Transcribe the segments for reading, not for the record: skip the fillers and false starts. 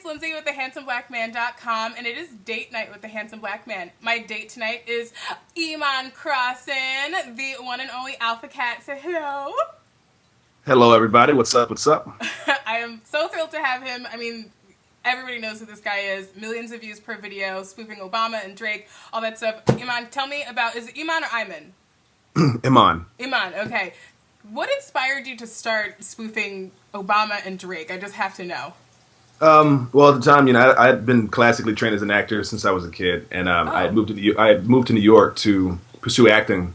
Lindsay with thehandsomeblackman.com, and it is date night with the Handsome Black Man. My date tonight is Iman Crosson, the one and only Alpha Cat. Say hello. Hello, everybody. What's up? What's up? I am so thrilled to have him. I mean, everybody knows who this guy is. Millions of views per video, spoofing Obama and Drake, all that stuff. Iman, tell me about, is it Iman or Iman? Iman. Iman, okay. What inspired you to start spoofing Obama and Drake? I just have to know. Well, at the time, I had been classically trained as an actor since I was a kid, and I had moved to New York to pursue acting,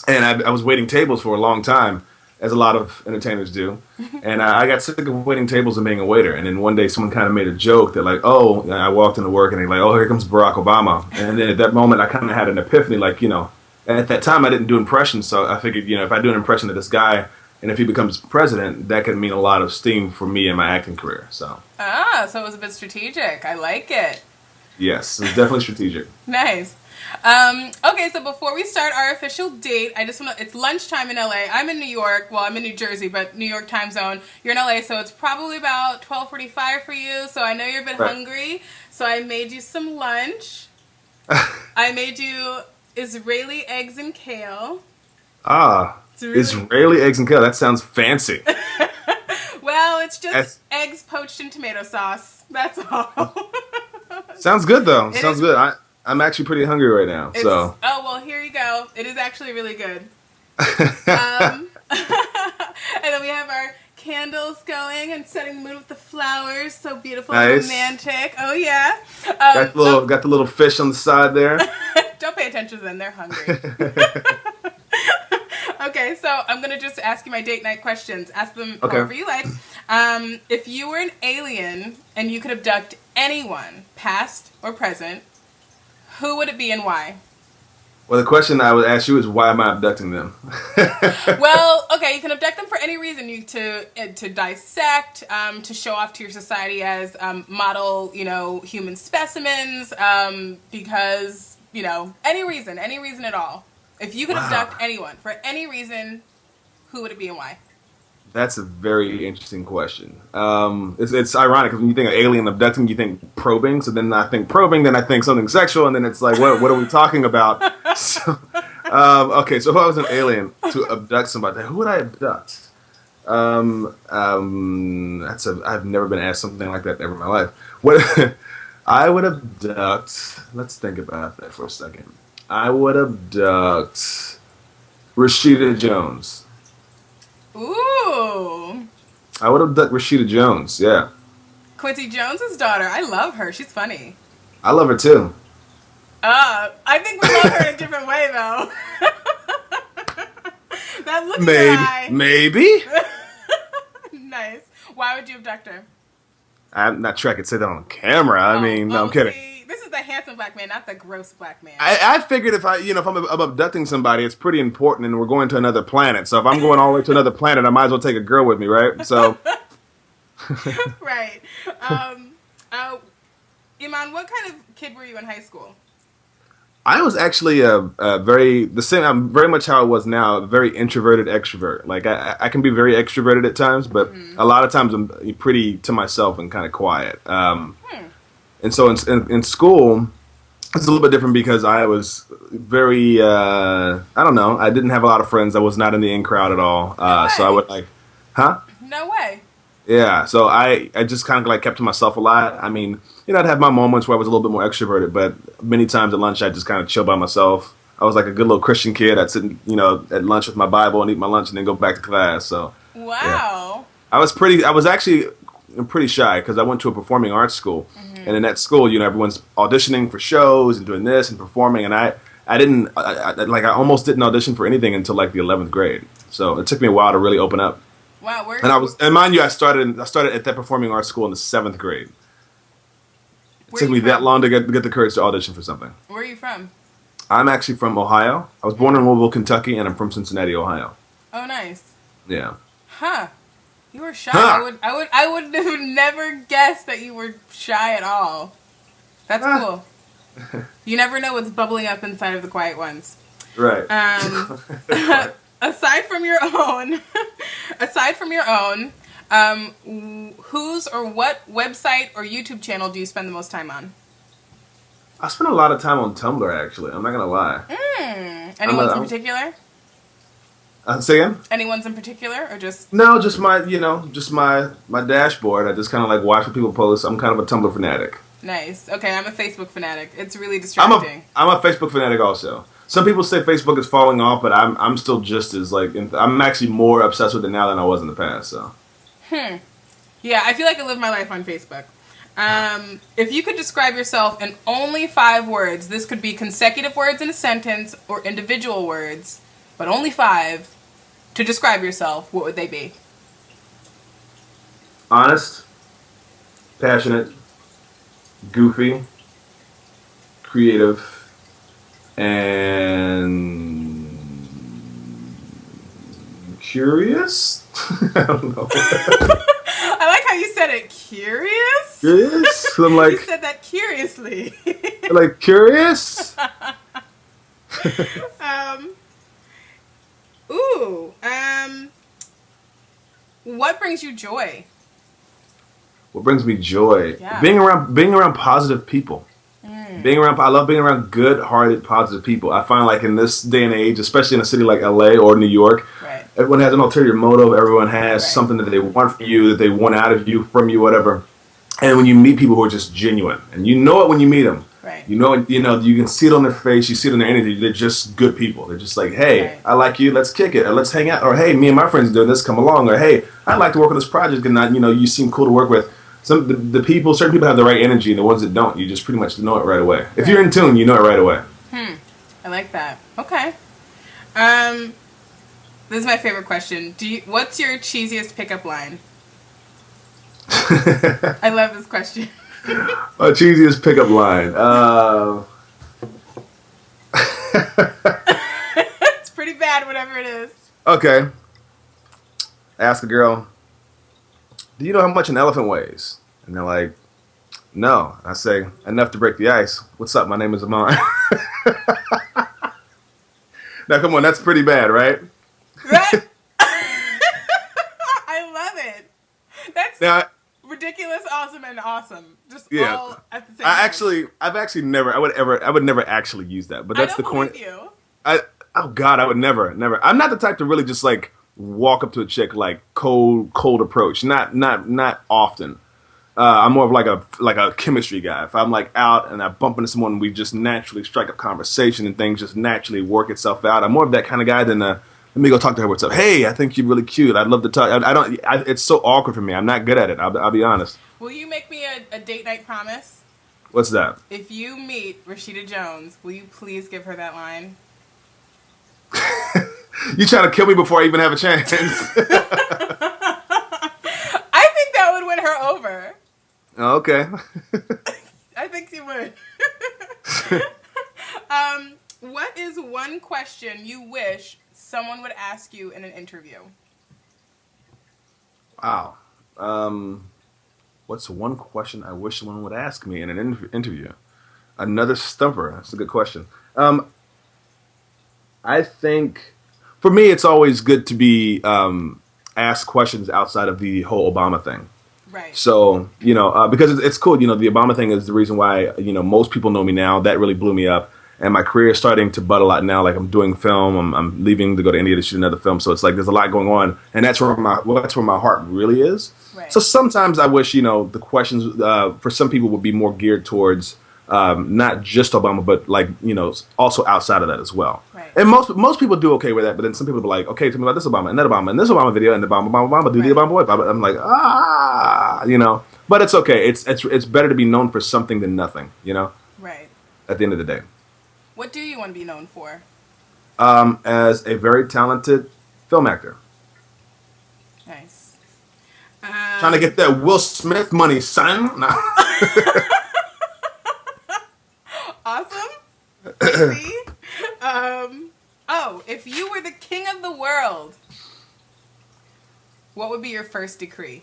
and I was waiting tables for a long time, as a lot of entertainers do, and I got sick of waiting tables and being a waiter. And then one day, someone kind of made a joke that like, "Oh," and I walked into work, and they're like, "Oh, here comes Barack Obama," and then at that moment, I kind of had an epiphany, like, at that time, I didn't do impressions, so I figured, if I do an impression of this guy, and if he becomes president, that could mean a lot of steam for me and my acting career. So it was a bit strategic. I like it. Yes, it's definitely strategic. Nice. Okay, so before we start our official date, I just want to, it's lunchtime in LA. I'm in New York. Well, I'm in New Jersey, but New York time zone. You're in LA, so it's probably about 12:45 for you, so I know you're a bit hungry. So I made you some lunch. I made you Israeli eggs and kale. Israeli eggs and kale. That sounds fancy. Well, it's just eggs poached in tomato sauce. That's all. Sounds good, though. Sounds good. I'm actually pretty hungry right now. So. Oh, well, here you go. It is actually really good. And then we have our candles going and setting the mood with the flowers. So beautiful and romantic. Oh, yeah. Got the little fish on the side there. Don't pay attention to them. They're hungry. Okay, so I'm going to just ask you my date night questions. Ask them however you like. If you were an alien and you could abduct anyone, past or present, who would it be and why? Well, the question I would ask you is, why am I abducting them? Well, okay, you can abduct them for any reason. To dissect, to show off to your society as model, human specimens, because, any reason at all. If you could abduct anyone for any reason, who would it be and why? That's a very interesting question. It's ironic because when you think of alien abducting, you think probing. So then I think probing, then I think something sexual, and then it's like, what are we talking about? So, okay, so if I was an alien to abduct somebody, who would I abduct? I've never been asked something like that ever in my life. What I would abduct? Let's think about that for a second. I would abduct Rashida Jones. Ooh. I would abduct Rashida Jones, yeah. Quincy Jones's daughter. I love her. She's funny. I love her too. I think we love her in a different way, though. That look in your eye. Maybe. Nice. Why would you abduct her? I'm not sure I could say that on camera. I'm kidding. See, this is the handsome black man, not the gross black man. I figured if I'm abducting somebody, it's pretty important, and we're going to another planet. So if I'm going all the way to another planet, I might as well take a girl with me, right? So. Right. Iman, what kind of kid were you in high school? I was actually I'm very much how I was now, a very introverted extrovert. Like I can be very extroverted at times, but a lot of times I'm pretty to myself and kind of quiet. And so in school, it's a little bit different because I was very, I don't know, I didn't have a lot of friends. I was not in the in crowd at all. So I would No way. Yeah, so I just kind of kept to myself a lot. I'd have my moments where I was a little bit more extroverted, but many times at lunch I'd just kind of chill by myself. I was like a good little Christian kid. I'd sit, at lunch with my Bible and eat my lunch and then go back to class. So wow, yeah. I was actually pretty shy because I went to a performing arts school, and in that school, everyone's auditioning for shows and doing this and performing, and I almost didn't audition for anything until the 11th grade. So it took me a while to really open up. Wow, and mind you, I started at that performing arts school in the 7th grade. It took me that long to get the courage to audition for something. Where are you from? I'm actually from Ohio. I was born in Louisville, Kentucky, and I'm from Cincinnati, Ohio. Oh, nice. Yeah. Huh. You were shy. Huh. I would have never guessed that you were shy at all. That's cool. You never know what's bubbling up inside of the quiet ones. Right. aside from your own, Whose or what website or YouTube channel do you spend the most time on? I spend a lot of time on Tumblr, actually. I'm not gonna lie. Anyone's in particular? Say again? Anyone's in particular, or just No, just my dashboard. I just kind of like watch what people post. I'm kind of a Tumblr fanatic. nice? Okay, I'm a Facebook fanatic. It's really distracting. I'm a Facebook fanatic also. Some people say Facebook is falling off, but I'm still just as like I'm actually more obsessed with it now than I was in the past. So. Yeah, I feel like I live my life on Facebook. If you could describe yourself in only 5 words, this could be consecutive words in a sentence or individual words, but only 5 to describe yourself, what would they be? Honest, passionate, goofy, creative, and curious? I don't know. I like how you said it. Curious? Curious? I'm like, you said that curiously. like curious? What brings you joy? What brings me joy? Yeah. Being around positive people. I love being around good-hearted, positive people. I find like in this day and age, especially in a city like LA or New York, right. Everyone has an ulterior motive. Everyone has something that they want from you, that they want out of you, from you, whatever. And when you meet people who are just genuine, and you know it when you meet them, right. you can see it on their face, you see it in their energy. They're just good people. They're just like, hey, right. I like you, let's kick it, or let's hang out, or hey, me and my friends are doing this, come along, or hey, I'd like to work on this project, and you seem cool to work with. Certain people have the right energy, and the ones that don't, you just pretty much know it right away. If you're in tune, you know it right away. I like that. Okay. This is my favorite question. What's your cheesiest pickup line? I love this question. My cheesiest pickup line. It's pretty bad, whatever it is. Okay. Ask a girl, do you know how much an elephant weighs? And they're like, no. I say, enough to break the ice. What's up? My name is Iman. Now, come on. That's pretty bad, right? Right? I love it. That's ridiculous, awesome, and awesome. Just all at the same time. I would never actually use that. But that's I don't believe you. Oh God, I would never. I'm not the type to really just like walk up to a chick like cold approach. Not often. I'm more of like a chemistry guy. If I'm like out and I bump into someone, we just naturally strike up conversation and things just naturally work itself out. I'm more of that kind of guy than let me go talk to her. What's up? Hey, I think you're really cute. I'd love to talk. It's so awkward for me. I'm not good at it. I'll be honest. Will you make me a date night promise? What's that? If you meet Rashida Jones, will you please give her that line? You trying to kill me before I even have a chance? I think that would win her over. Oh, okay. I think she would. What is one question you wish someone would ask you in an interview? Wow. What's one question I wish someone would ask me in an interview? Another stumper. That's a good question. I think, for me, it's always good to be asked questions outside of the whole Obama thing. Right. So, because it's cool, the Obama thing is the reason why, most people know me now. That really blew me up. And my career is starting to butt a lot now. Like I'm doing film. I'm leaving to go to India to shoot another film. So it's like there's a lot going on. And that's where my heart really is. Right. So sometimes I wish, the questions for some people would be more geared towards not just Obama, but like, also outside of that as well. Right. And most people do okay with that. But then some people are like, okay, tell me about this Obama and that Obama and this Obama video and the Obama, do the Obama boy. I'm like, But it's okay. It's better to be known for something than nothing, Right. at the end of the day. What do you want to be known for? As a very talented film actor. Nice. Trying to get that Will Smith money, son. No. Awesome. See? If you were the king of the world, what would be your first decree?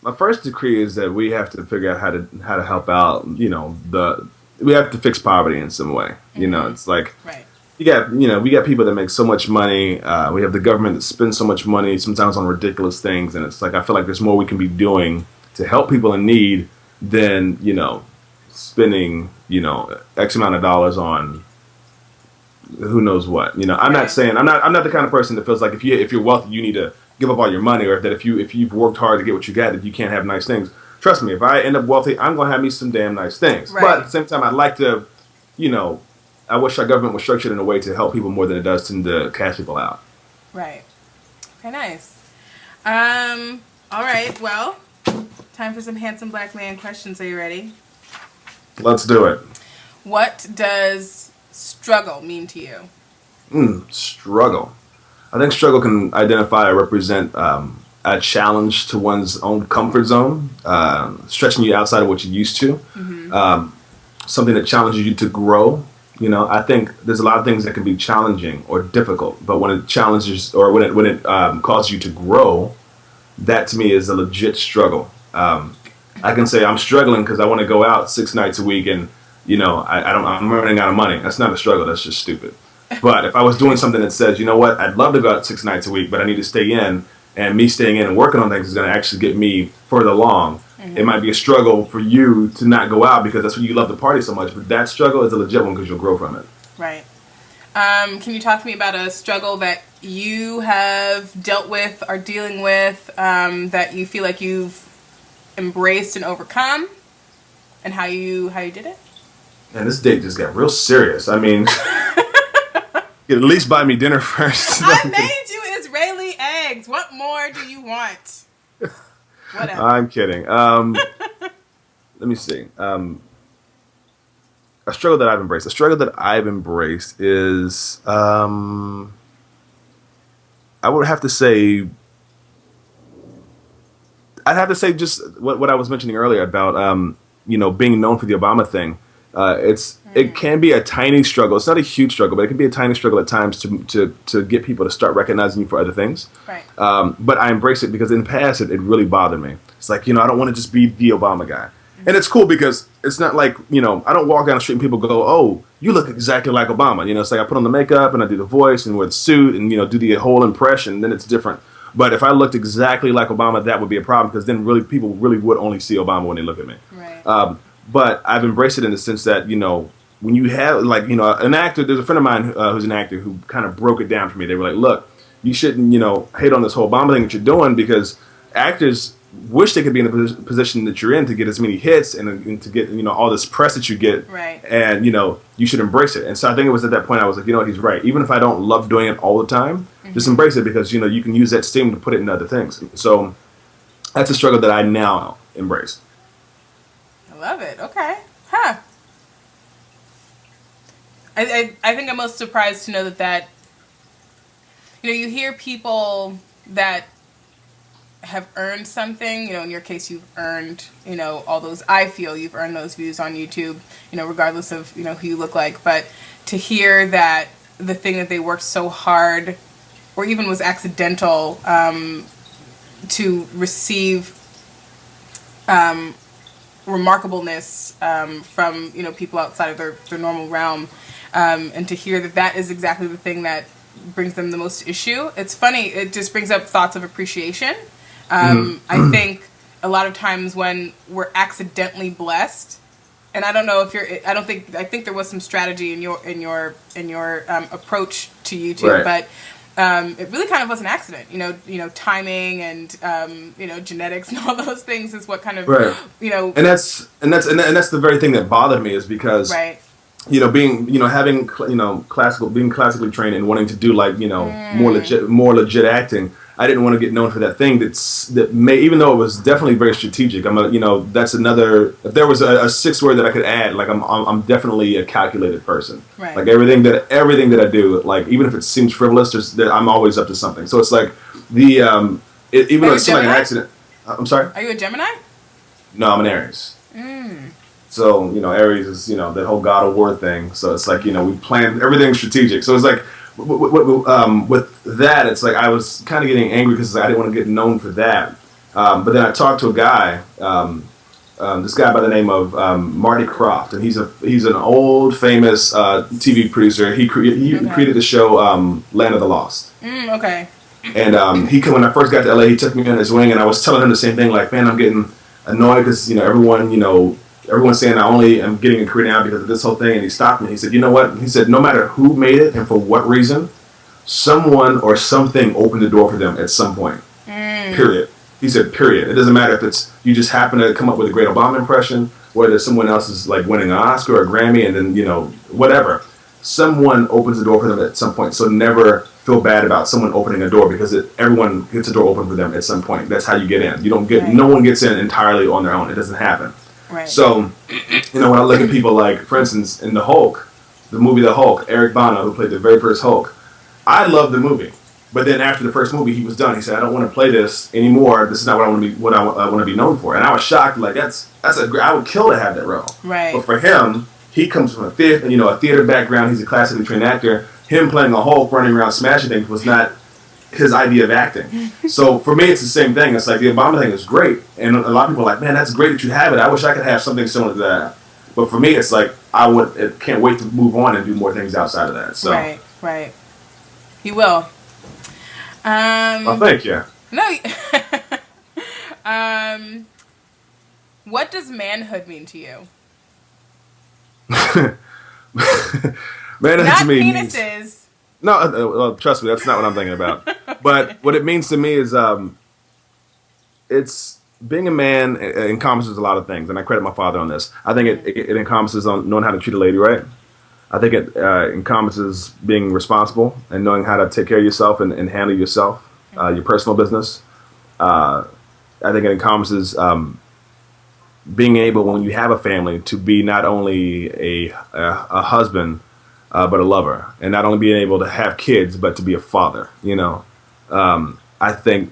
My first decree is that we have to figure out how to help out. We have to fix poverty in some way. Mm-hmm. It's like right. we got people that make so much money. We have the government that spends so much money sometimes on ridiculous things, and it's like I feel like there's more we can be doing to help people in need than spending X amount of dollars on who knows what. I'm not saying I'm not the kind of person that feels like if you're wealthy you need to give up all your money, or that if you've worked hard to get what you got that you can't have nice things. Trust me, if I end up wealthy, I'm gonna have me some damn nice things. Right. But at the same time, I'd like to, I wish our government was structured in a way to help people more than it does to cash people out. Right. Okay, nice. All right, well, time for some handsome black man questions. Are you ready? Let's do it. What does struggle mean to you? Struggle. I think struggle can identify or represent a challenge to one's own comfort zone, stretching you outside of what you're used to, something that challenges you to grow. I think there's a lot of things that can be challenging or difficult, but when it challenges or when it causes you to grow, that to me is a legit struggle. I can say I'm struggling because I want to go out 6 nights a week and I'm running out of money. That's not a struggle. That's just stupid. But if I was doing something that says, you know what, I'd love to go out 6 nights a week, but I need to stay in, and me staying in and working on things is going to actually get me further along. It might be a struggle for you to not go out because that's what you love to party so much, but that struggle is a legit one because you'll grow from it. Right. Can you talk to me about a struggle that you have dealt with, are dealing with, that you feel like you've embraced and overcome, and how you did it? Man, this date just got real serious. I mean, you at least buy me dinner first. I made you Israeli eggs. What more do you want? Whatever. I'm kidding. Let me see. A struggle that I've embraced. A struggle that I've embraced is, I would have to say, just what I was mentioning earlier about, being known for the Obama thing. It can be a tiny struggle. It's not a huge struggle, but it can be a tiny struggle at times to get people to start recognizing you for other things. Right. But I embrace it because in the past it really bothered me. It's like, I don't want to just be the Obama guy. And it's cool because it's not like, I don't walk down the street and people go, oh, you look exactly like Obama. It's like I put on the makeup and I do the voice and wear the suit and, do the whole impression. Then it's different. But if I looked exactly like Obama, that would be a problem because then really people really would only see Obama when they look at me. Right. But I've embraced it in the sense that, when you have, an actor, there's a friend of mine who's an actor who kind of broke it down for me. They were like, look, you shouldn't, hate on this whole Obama thing that you're doing because actors wish they could be in the position that you're in to get as many hits and to get, all this press that you get. Right. And, you should embrace it. And so I think it was at that point I was like, he's right. Even if I don't love doing it all the time, just embrace it because, you can use that steam to put it in other things. So that's a struggle that I now embrace. I love it. Okay. Huh. I think I'm most surprised to know that you hear people that have earned something, in your case you've earned, all those, I feel you've earned those views on YouTube, regardless of, who you look like, but to hear that the thing that they worked so hard or even was accidental to receive remarkableness from people outside of their normal realm, and to hear that is exactly the thing that brings them the most issue. It's funny, it just brings up thoughts of appreciation. I think a lot of times when we're accidentally blessed, and I don't know if I think there was some strategy in your approach to YouTube, right. But it really kind of was an accident, timing and genetics and all those things is what kind of right. And that's the very thing that bothered me is because right. Being being classically trained and wanting to do more legit acting, I didn't want to get known for that thing even though it was definitely very strategic. That's another, if there was a sixth word that I could add, I'm definitely a calculated person. Right. Like everything that I do, even if it seems frivolous, I'm always up to something. So it's like even though it's like an accident. I'm sorry? Are you a Gemini? No, I'm an Aries. So, Aries is, the whole God of War thing. So it's like, we plan everything strategic. So it's like, with that, it's like I was kind of getting angry because I didn't want to get known for that. But then I talked to a guy this guy by the name of Marty Krofft, and he's an old famous TV producer. He created the show Land of the Lost. Okay. And when I first got to LA, he took me under his wing, and I was telling him the same thing. Like, man, I'm getting annoyed because everyone's saying I only am getting a career now because of this whole thing. And he stopped me. He said, you know what? He said, no matter who made it and for what reason, someone or something opened the door for them at some point. Period. He said, period. It doesn't matter if it's you just happen to come up with a great Obama impression, whether someone else is like winning an Oscar or a Grammy, and then whatever. Someone opens the door for them at some point. So never feel bad about someone opening a door because everyone gets a door open for them at some point. That's how you get in. You don't get no one gets in entirely on their own. It doesn't happen. Right. So, when I look at people like, for instance, in the Hulk, the movie The Hulk, Eric Bana, who played the very first Hulk, I loved the movie. But then after the first movie, he was done. He said, "I don't want to play this anymore. This is not what I want to be. What I want to be known for." And I was shocked. Like I would kill to have that role. Right. But for him, he comes from a theater background. He's a classically trained actor. Him playing a Hulk, running around smashing things, was not his idea of acting. So for me, it's the same thing. It's like the Obama thing is great, and a lot of people are like, "Man, that's great that you have it. I wish I could have something similar to that." But for me, it's like I can't wait to move on and do more things outside of that. So right. He will. Well, thank you. No. What does manhood mean to you? Manhood not to me penises. Means, no, trust me, that's not what I'm thinking about. But what it means to me is, it's being a man encompasses a lot of things, and I credit my father on this. I think it encompasses on knowing how to treat a lady right. I think it encompasses being responsible and knowing how to take care of yourself and handle yourself, your personal business. I think it encompasses being able, when you have a family, to be not only a husband, but a lover, and not only being able to have kids, but to be a father. I think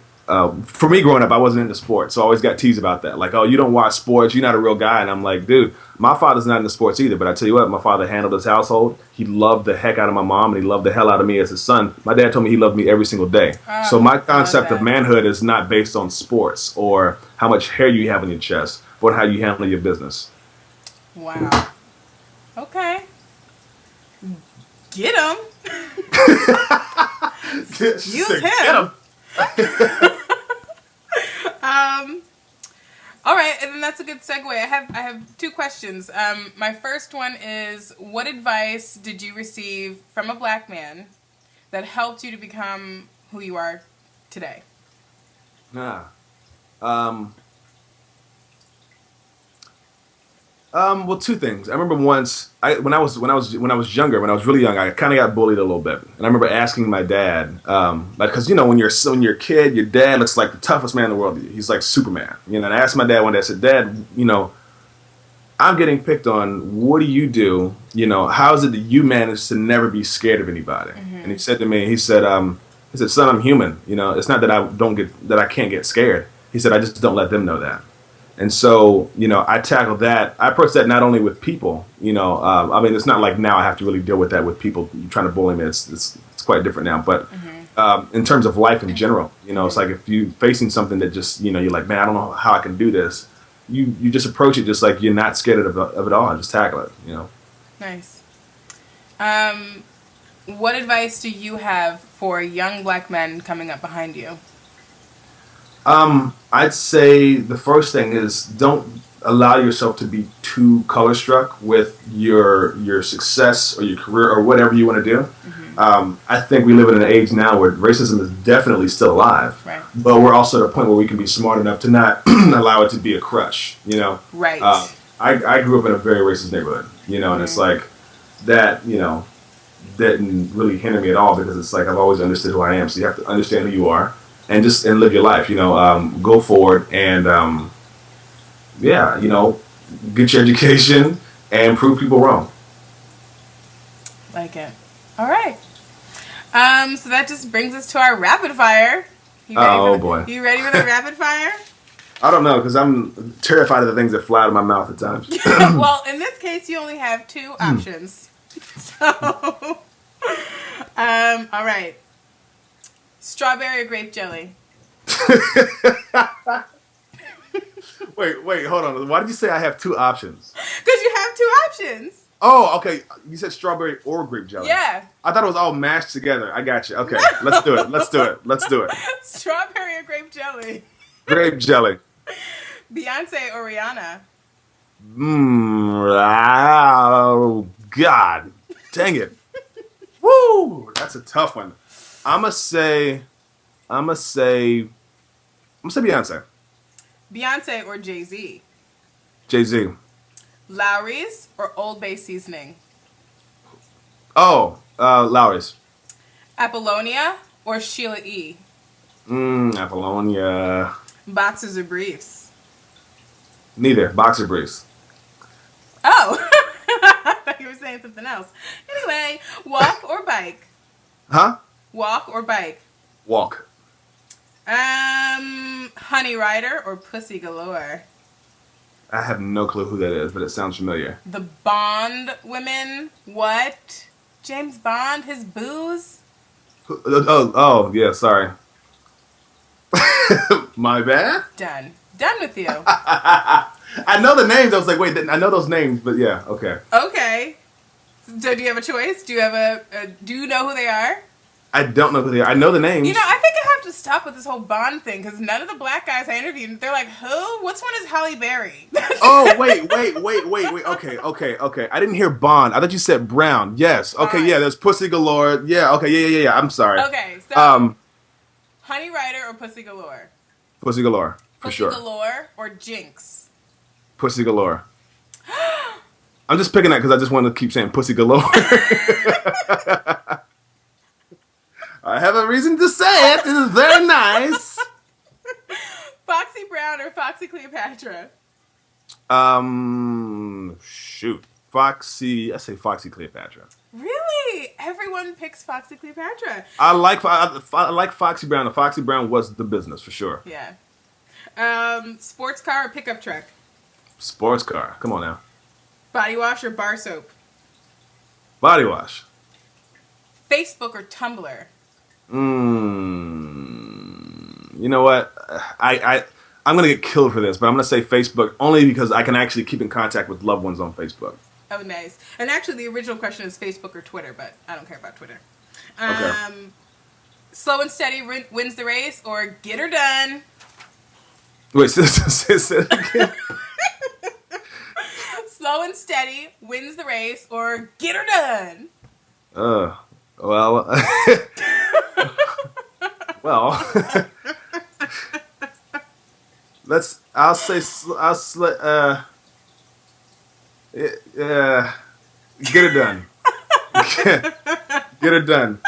for me growing up, I wasn't into sports, so I always got teased about that. Like, oh, you don't watch sports, you're not a real guy. And I'm like, dude, my father's not into sports either, but I tell you what, my father handled his household. He loved the heck out of my mom, and he loved the hell out of me as his son. My dad told me he loved me every single day. So my concept of manhood is not based on sports or how much hair you have on your chest, but how you handle your business. Wow. Okay. Get him. Use him. Get him. All right, and then that's a good segue. I have two questions. My first one is, what advice did you receive from a black man that helped you to become who you are today? Well, two things. I remember once, when I was younger, when I was really young, I kind of got bullied a little bit, and I remember asking my dad, because when you're a kid, your dad looks like the toughest man in the world. He's like Superman, And I asked my dad one day. I said, "Dad, I'm getting picked on. What do you do? How is it that you manage to never be scared of anybody?" Mm-hmm. And he said to me, he said, "Son, I'm human. It's not that I can't get scared." He said, "I just don't let them know that." And so, I tackled that. I approached that not only with people, it's not like now I have to really deal with that with people trying to bully me. It's quite different now. But in terms of life in general, it's like if you're facing something that just, you're like, man, I don't know how I can do this. You just approach it just like you're not scared of it all. Just tackle it, Nice. What advice do you have for young black men coming up behind you? I'd say the first thing is don't allow yourself to be too color struck with your success or your career or whatever you want to do. Mm-hmm. I think we live in an age now where racism is definitely still alive, right. But we're also at a point where we can be smart enough to not allow it to be a crush, Right. I grew up in a very racist neighborhood, and it's like that, didn't really hinder me at all because it's like I've always understood who I am. So you have to understand who you are. And just live your life, go forward and, get your education and prove people wrong. Like it. All right. So that just brings us to our rapid fire. Boy. You ready for the rapid fire? I don't know, because I'm terrified of the things that fly out of my mouth at times. Well, in this case, you only have two options. So, all right. Strawberry or grape jelly? Wait, hold on. Why did you say I have two options? Because you have two options. Oh, okay. You said strawberry or grape jelly. Yeah. I thought it was all mashed together. I got you. Okay, let's do it. Let's do it. Let's do it. Strawberry or grape jelly? Grape jelly. Beyonce or Rihanna? Oh, God. Dang it. Woo! That's a tough one. I'ma say Beyonce. Beyonce or Jay-Z? Jay-Z. Lowry's or Old Bay seasoning? Oh, Lowry's. Apollonia or Sheila E? Apollonia. Boxers or briefs? Neither. Boxer briefs. Oh, I thought you were saying something else. Anyway, walk or bike? Huh? Walk or bike? Walk. Honey Rider or Pussy Galore? I have no clue who that is, but it sounds familiar. The Bond women? What? James Bond? His booze? Yeah, sorry. My bad? Done. Done with you. I know the names. I was like, wait, I know those names, but yeah, okay. Okay. So do you have a choice? Do you have do you know who they are? I don't know who they are. I know the names. You know, I think I have to stop with this whole Bond thing because none of the black guys I interviewed, they're like, who? What's one is Halle Berry? Oh, wait. Okay. I didn't hear Bond. I thought you said Brown. Yes. Okay, Bond. yeah, there's Pussy Galore. Yeah, okay, yeah. I'm sorry. Okay, so Honey Rider or Pussy Galore? Pussy Galore, for Pussy sure. Galore or Jinx? Pussy Galore. I'm just picking that because I just want to keep saying Pussy Galore. I have a reason to say it. This is very nice. Foxy Brown or Foxy Cleopatra? Shoot. I say Foxy Cleopatra. Really? Everyone picks Foxy Cleopatra. I like Foxy Brown. The Foxy Brown was the business for sure. Yeah. Sports car or pickup truck? Sports car. Come on now. Body wash or bar soap? Body wash. Facebook or Tumblr? You know what? I'm gonna get killed for this, but I'm gonna say Facebook only because I can actually keep in contact with loved ones on Facebook. Oh, nice. And actually, the original question is Facebook or Twitter, but I don't care about Twitter. Okay. Slow and steady wins the race, or get her done. Wait, say it again. Slow and steady wins the race, or get her done. Well, get it done. Get it done.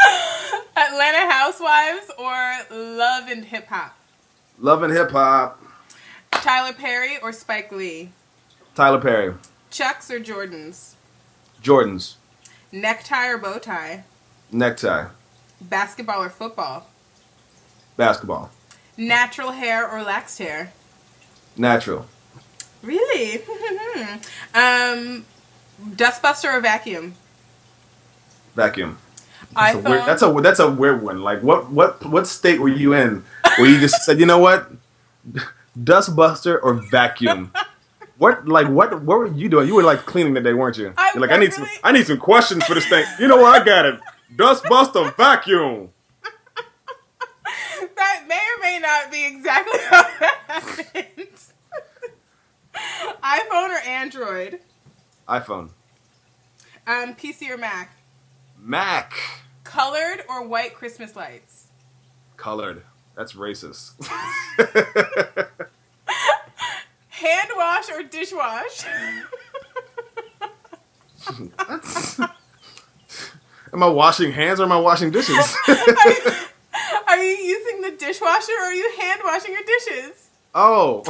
Atlanta Housewives or Love and Hip Hop? Love and hip hop. Tyler Perry or Spike Lee? Tyler Perry. Chucks or Jordans? Jordans. Necktie or bow tie? Necktie. Basketball or football? Basketball. Natural hair or waxed hair? Natural. Really? Dustbuster or vacuum? Vacuum. iPhone. That's a weird one. Like what state were you in where you just said, you know what? Dustbuster or vacuum? What were you doing? You were like cleaning that day, weren't you? You're like, I need some questions for this thing. You know what? I got it. Dustbuster vacuum. That may or may not be exactly how that happens. iPhone or Android? iPhone. PC or Mac? Mac. Colored or white Christmas lights? Colored. That's racist. Hand wash or dishwash? Am I washing hands or am I washing dishes? Are you using the dishwasher or are you hand washing your dishes? Oh.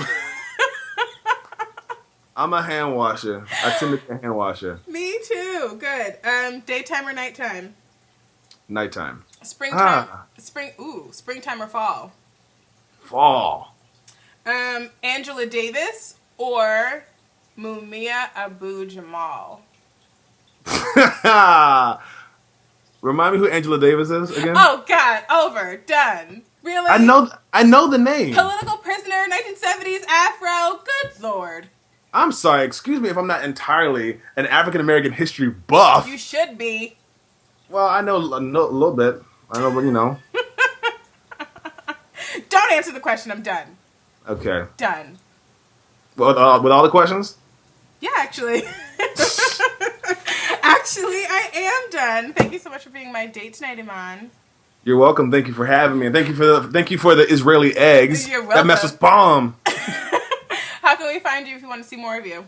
I'm a hand washer. I tend to be a hand washer. Me too. Good. Daytime or nighttime? Nighttime. Springtime. Springtime or fall? Fall. Angela Davis or Mumia Abu Jamal? Remind me who Angela Davis is again? Oh God, over, done. Really? I know the name. Political prisoner, 1970s Afro. Good Lord. I'm sorry. Excuse me if I'm not entirely an African American history buff. You should be. Well, I know a little bit. I know, but you know. Don't answer the question. I'm done. Okay. Done. Well, with all the questions? Yeah, actually. Actually, I am done. Thank you so much for being my date tonight, Iman. You're welcome. Thank you for having me, and thank you for the Israeli eggs. You're welcome. That mess was bomb. How can we find you if you want to see more of you?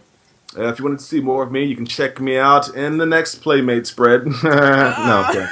If you want to see more of me, you can check me out in the next Playmate spread. No, okay.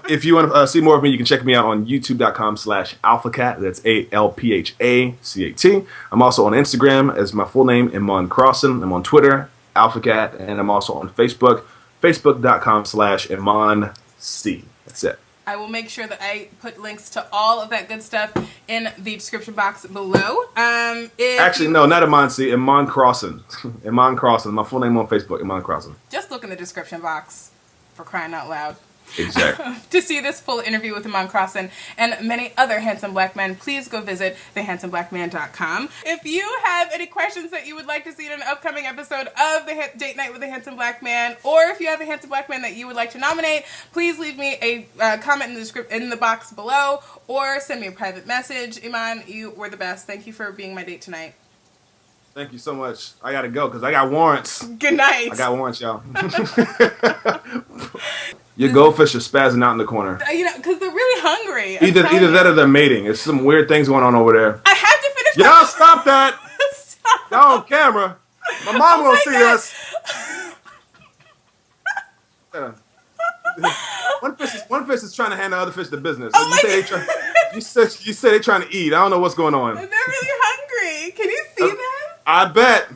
If you want to see more of me, you can check me out on youtube.com/alphacat. That's ALPHACAT. I'm also on Instagram as my full name, Iman Crosson. I'm on Twitter, AlphaCat, and I'm also on Facebook, facebook.com/ImanC. That's it. I will make sure that I put links to all of that good stuff in the description box below. Actually, no, not Iman C. Iman Crosson. Iman Crosson. My full name on Facebook, Iman Crosson. Just look in the description box, for crying out loud. Exactly. To see this full interview with Iman Crosson and many other handsome black men, please go visit thehandsomeblackman.com. If you have any questions that you would like to see in an upcoming episode of the Date Night with the Handsome Black Man, or if you have a handsome black man that you would like to nominate, please leave me a comment in the box below, or send me a private message. Iman, you were the best. Thank you for being my date tonight. Thank you so much. I gotta go because I got warrants. Good night. I got warrants, y'all. Your goldfish are spazzing out in the corner. You know, because they're really hungry. Either that or they're mating. It's some weird things going on over there. I have to finish. Y'all stop that! Stop. Y'all on camera. My mom gonna see us. One fish is trying to hand the other fish the business. Oh You say they trying to eat. I don't know what's going on. They're really hungry. Can you see them? I bet.